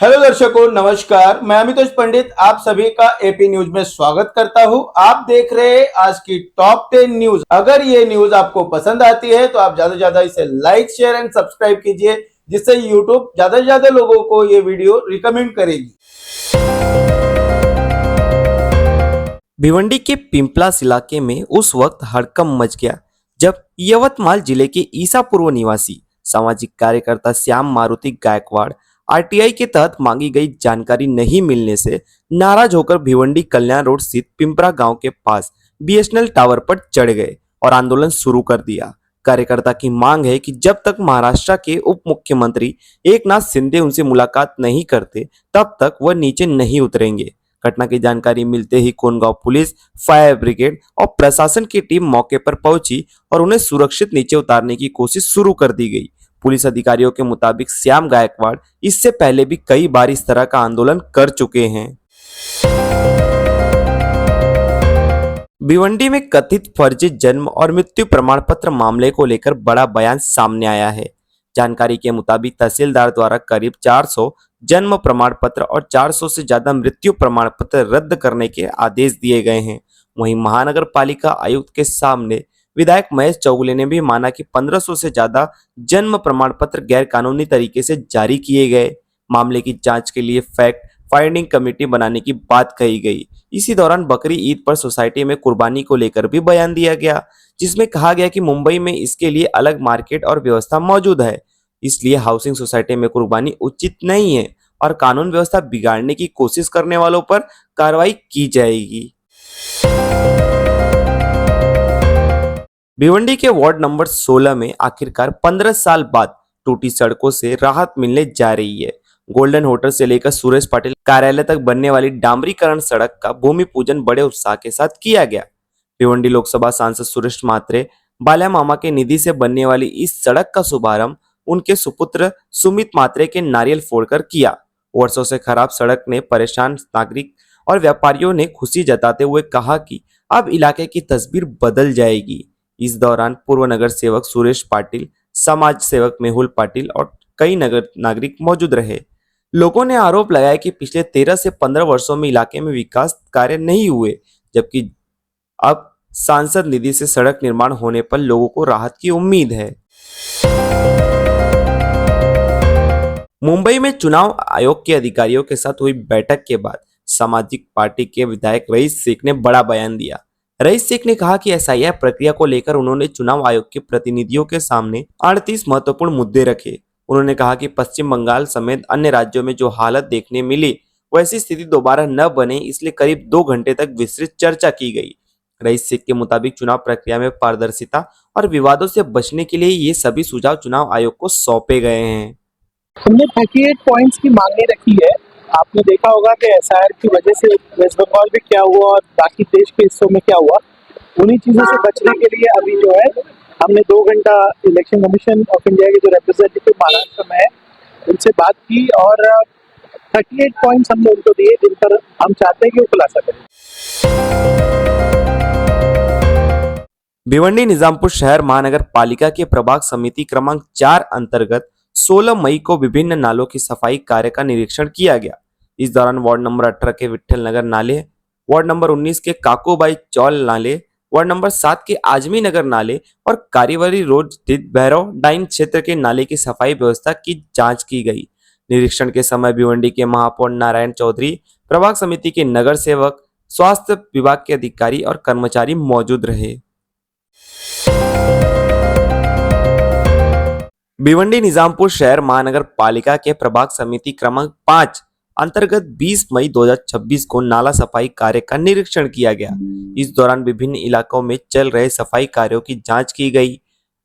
Hello दर्शकों, नमस्कार। मैं अमितोष पंडित आप सभी का एपी न्यूज में स्वागत करता हूं। आप देख रहे हैं आज की टॉप 10 न्यूज। अगर ये न्यूज आपको पसंद आती है तो आप ज्यादा से ज्यादा इसे लाइक, शेयर एंड सब्सक्राइब कीजिए, जिससे यूट्यूब ज्यादा से ज्यादा लोगों को ये वीडियो रिकमेंड करेगी। भिवंडी के पिंपलास इलाके में उस वक्त हड़कंप मच गया जब यवतमाल जिले के ईसापूर्व निवासी सामाजिक कार्यकर्ता श्याम मारुति गायकवाड़ आरटीआई के तहत मांगी गई जानकारी नहीं मिलने से नाराज होकर भिवंडी कल्याण रोड स्थित पिंपरा गांव के पास बीएसएनएल टावर पर चढ़ गए और आंदोलन शुरू कर दिया। कार्यकर्ता की मांग है कि जब तक महाराष्ट्र के उप मुख्यमंत्री एकनाथ शिंदे उनसे मुलाकात नहीं करते तब तक वह नीचे नहीं उतरेंगे। घटना की जानकारी मिलते ही कोनगांव पुलिस, फायर ब्रिगेड और प्रशासन की टीम मौके पर पहुंची और उन्हें सुरक्षित नीचे उतारने की कोशिश शुरू कर दी गई। पुलिस अधिकारियों के मुताबिक श्याम गायकवाड़ इससे पहले भी कई बार इस तरह का आंदोलन कर चुके हैं। भिवंडी में कथित फर्जी जन्म और मृत्यु प्रमाण पत्र मामले को लेकर बड़ा बयान सामने आया है। जानकारी के मुताबिक तहसीलदार द्वारा करीब 400 जन्म प्रमाण पत्र और 400 से ज्यादा मृत्यु प्रमाण पत्र रद्द करने के आदेश दिए गए हैं। वहीं महानगर पालिका आयुक्त के सामने विधायक महेश चौगुले ने भी माना कि 1500 से ज्यादा जन्म प्रमाण पत्र गैर कानूनी तरीके से जारी किए गए। मामले की जांच के लिए फैक्ट फाइंडिंग कमेटी बनाने की बात कही गई। इसी दौरान बकरी ईद पर सोसाइटी में कुर्बानी को लेकर भी बयान दिया गया, जिसमें कहा गया कि मुंबई में इसके लिए अलग मार्केट और व्यवस्था मौजूद है, इसलिए हाउसिंग सोसाइटी में कुर्बानी उचित नहीं है और कानून व्यवस्था बिगाड़ने की कोशिश करने वालों पर कार्रवाई की जाएगी। भिवंडी के वार्ड नंबर 16 में आखिरकार 15 साल बाद टूटी सड़कों से राहत मिलने जा रही है। गोल्डन होटल से लेकर सुरेश पाटिल कार्यालय तक बनने वाली डामरीकरण सड़क का भूमि पूजन बड़े उत्साह के साथ किया गया। भिवंडी लोकसभा सांसद सुरेश मात्रे बाल्या मामा के निधि से बनने वाली इस सड़क का शुभारंभ उनके सुपुत्र सुमित मात्रे के नारियल फोड़कर किया। वर्षों से खराब सड़क ने परेशान नागरिक और व्यापारियों ने खुशी जताते हुए कहा कि अब इलाके की तस्वीर बदल जाएगी। इस दौरान पूर्व नगर सेवक सुरेश पाटिल, समाज सेवक मेहुल पाटिल और कई नगर नागरिक मौजूद रहे। लोगों ने आरोप लगाया कि पिछले 13 से 15 वर्षों में इलाके में विकास कार्य नहीं हुए, जबकि अब सांसद निधि से सड़क निर्माण होने पर लोगों को राहत की उम्मीद है। मुंबई में चुनाव आयोग के अधिकारियों के साथ हुई बैठक के बाद सामाजिक पार्टी के विधायक रईस शेख ने बड़ा बयान दिया। रईस शेख ने कहा कि एसआईआर प्रक्रिया को लेकर उन्होंने चुनाव आयोग के प्रतिनिधियों के सामने 38 महत्वपूर्ण मुद्दे रखे। उन्होंने कहा कि पश्चिम बंगाल समेत अन्य राज्यों में जो हालत देखने मिली वैसी स्थिति दोबारा न बने, इसलिए करीब 2 घंटे तक विस्तृत चर्चा की गई। रईस शेख के मुताबिक चुनाव प्रक्रिया में पारदर्शिता और विवादों से बचने के लिए ये सभी सुझाव चुनाव आयोग को सौंपे गए हैं। हमने 38 पॉइंट्स की मांगनी रखी है। आपने देखा होगा कि एसआईआर की वजह से वेस्ट बंगाल में क्या हुआ और बाकी देश के हिस्सों में क्या हुआ। उन्हीं चीज़ों से बचने के लिए अभी जो है हमने 2 घंटा इलेक्शन कमीशन ऑफ इंडिया के जो रिप्रेजेंटेटिव महाराष्ट्र में है उनसे बात की और 38 पॉइंट्स हमने उनको दिए जिन पर हम चाहते हैं कि वो खुलासा करें। भिवंडी निजामपुर शहर महानगर पालिका के प्रभाग समिति क्रमांक 4 अंतर्गत 16 मई को विभिन्न नालों की सफाई कार्य का निरीक्षण किया गया। इस दौरान वार्ड नंबर 18 के विट्ठल नगर नाले, वार्ड नंबर 19 के काकूबाई चौल नाले, वार्ड नंबर 7 के आजमी नगर नाले और कारीवरी रोड स्थित भैरव डाइन क्षेत्र के नाले की सफाई व्यवस्था की जांच की गई। निरीक्षण के समय भिवंडी के महापौर नारायण चौधरी, प्रभाग समिति के नगर सेवक, स्वास्थ्य विभाग के अधिकारी और कर्मचारी मौजूद रहे। भिवंडी निजामपुर शहर महानगर पालिका के प्रभाग समिति क्रमांक 5 अंतर्गत 20 मई 2026 को नाला सफाई कार्य का निरीक्षण किया गया। इस दौरान विभिन्न इलाकों में चल रहे सफाई कार्यों की जांच की गई।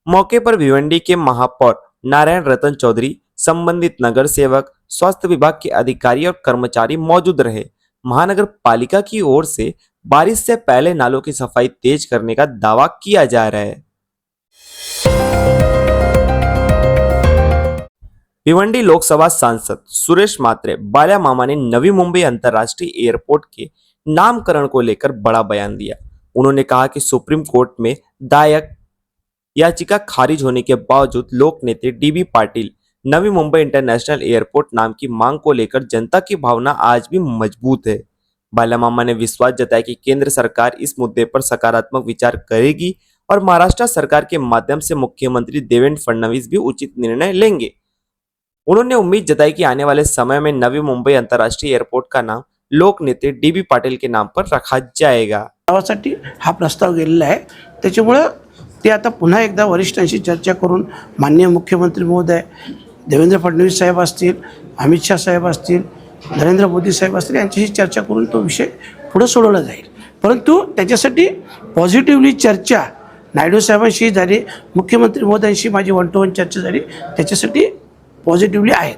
मौके पर भिवंडी के महापौर नारायण रतन चौधरी, संबंधित नगर सेवक, स्वास्थ्य विभाग के अधिकारी और कर्मचारी मौजूद रहे। महानगर पालिका की ओर से बारिश से पहले नालों की सफाई तेज करने का दावा किया जा रहा है। भिवंडी लोकसभा सांसद सुरेश मात्रे बाल्या मामा ने नवी मुंबई अंतर्राष्ट्रीय एयरपोर्ट के नामकरण को लेकर बड़ा बयान दिया। उन्होंने कहा कि सुप्रीम कोर्ट में दायर याचिका खारिज होने के बावजूद लोक नेता dB Patil Navi Mumbai international airport नाम की मांग को लेकर जनता की भावना आज भी मजबूत है। बाला मामा ने विश्वास जताया कि केंद्र सरकार इस मुद्दे पर सकारात्मक विचार करेगी और महाराष्ट्र सरकार के माध्यम से मुख्यमंत्री देवेंद्र फडणवीस भी उचित निर्णय लेंगे। उन्होंने उम्मीद जताई कि आने वाले समय में नवी मुंबई अंतर्राष्ट्रीय एयरपोर्ट का नाम लोकनेते डी.बी. पाटील के नाम पर रखा जाएगा। गावासाठी हा प्रस्ताव गेलेला आहे, त्याच्यामुळं ते आता पुन्हा एकदा वरिष्ठांशी चर्चा करून माननीय मुख्यमंत्री महोदय देवेंद्र फडणवीस साहेब असतील, अमित शाह साहेब असतील, नरेंद्र मोदी साहेब असतील यांच्याशी चर्चा करून तो विषय पुढे सोडवला जाईल. परंतु त्याच्यासाठी पॉझिटिव्हली चर्चा नायडू साहेबांशी झाली, मुख्यमंत्री महोदयांशी माझी 1-to-1 चर्चा झाली, त्याच्यासाठी पॉझिटिव्हली आहेत.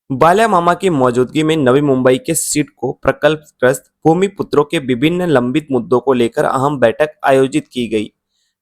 बाला मामा की मौजूदगी में नवी मुंबई के सिडको प्रकल्पग्रस्त भूमिपुत्रों के विभिन्न लंबित मुद्दों को लेकर अहम बैठक आयोजित की गई।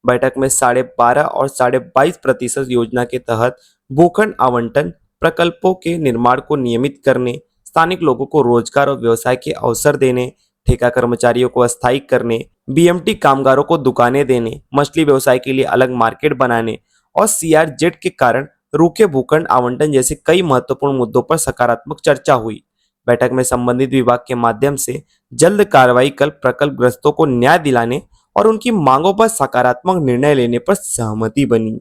बैठक में 12.5 और 22.5% योजना के तहत भूखंड आवंटन, प्रकल्पों के निर्माण को नियमित करने, स्थानिक लोगों को रोजगार और व्यवसाय के अवसर देने, ठेका कर्मचारियों को अस्थायी करने, बीएमटी कामगारों को दुकानें देने, मछली व्यवसाय के लिए अलग मार्केट बनाने और सीआरजेड के कारण रूखे भूखंड आवंटन जैसे कई महत्वपूर्ण मुद्दों पर सकारात्मक चर्चा हुई। बैठक में संबंधित विभाग के माध्यम से जल्द कार्रवाई कर प्रकल्पग्रस्तों को न्याय दिलाने और उनकी मांगों पर सकारात्मक निर्णय लेने पर सहमति बनी।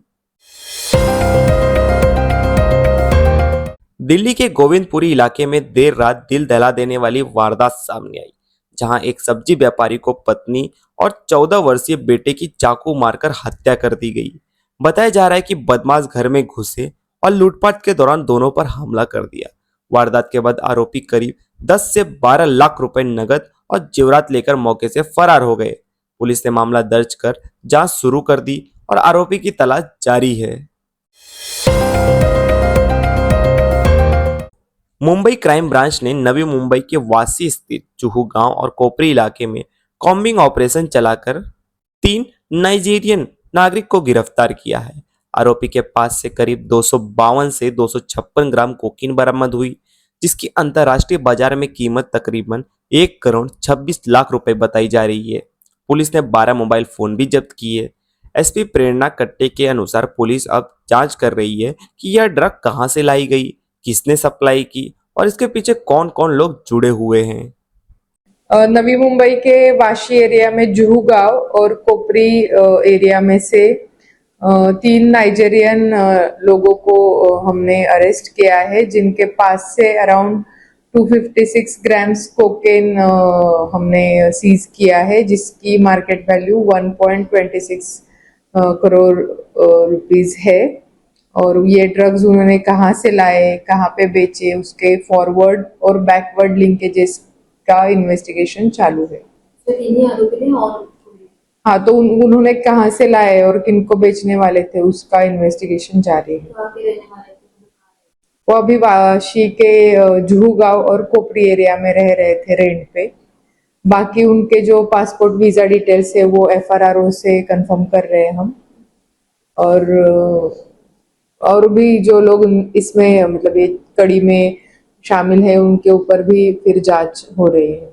दिल्ली के गोविंदपुरी इलाके में देर रात दिल दहला देने वाली वारदात सामने आई, जहां एक सब्जी व्यापारी को पत्नी और 14 वर्षीय बेटे की चाकू मारकर हत्या कर दी गई। बताया जा रहा है कि बदमाश घर में घुसे और लूटपाट के दौरान दोनों पर हमला कर दिया। वारदात के बाद आरोपी करीब 10 से 12 लाख रुपए नगद और जेवरात लेकर मौके से फरार हो गए। पुलिस ने मामला दर्ज कर जांच शुरू कर दी और आरोपी की तलाश जारी है। मुंबई क्राइम ब्रांच ने नवी मुंबई के वासी स्थित जुहू गांव और कोपरी इलाके में कॉम्बिंग ऑपरेशन चलाकर 3 नाइजीरियन नागरिक को गिरफ्तार किया है। आरोपी के पास से करीब 252 से 256 ग्राम कोकीन बरामद हुई, जिसकी अंतर्राष्ट्रीय बाजार में कीमत तकरीबन 1 करोड़ 26 लाख रुपए बताई जा रही है। पुलिस ने 12 मोबाइल फोन भी जब्त किए। एसपी प्रेरणा कट्टे के अनुसार पुलिस अब जांच कर रही है कि यह ड्रग कहां से लाई गई, किसने सप्लाई की और इसके पीछे कौन कौन लोग जुड़े हुए हैं। नवी मुंबई के वाशी एरिया में जुहू गांव और कोपरी एरिया में से 3 नाइजीरियन लोगों को हमने अरेस्ट किया है, जिनके पास से अराउंड 256 ग्राम्स कोकेन हमने सीज किया है, जिसकी मार्केट वैल्यू 1.26 करोड़ रुपीस है। और ये ड्रग्स उन्होंने कहाँ से लाए, कहाँ पे बेचे, उसके फॉरवर्ड और बैकवर्ड लिंकेजेस का इन्वेस्टिगेशन चालू है। हाँ, तो उन्होंने कहाँ से लाए और किनको बेचने वाले थे उसका इन्वेस्टिगेशन जारी है। वो अभी वाशी के जुहू गांव और कोपरी एरिया में रह रहे थे रेंट पे। बाकी उनके जो पासपोर्ट वीजा डिटेल्स है वो FRRO से कंफर्म कर रहे हैं हम। और भी जो लोग इसमें मतलब ये कड़ी में शामिल है उनके ऊपर भी फिर जांच हो रही है।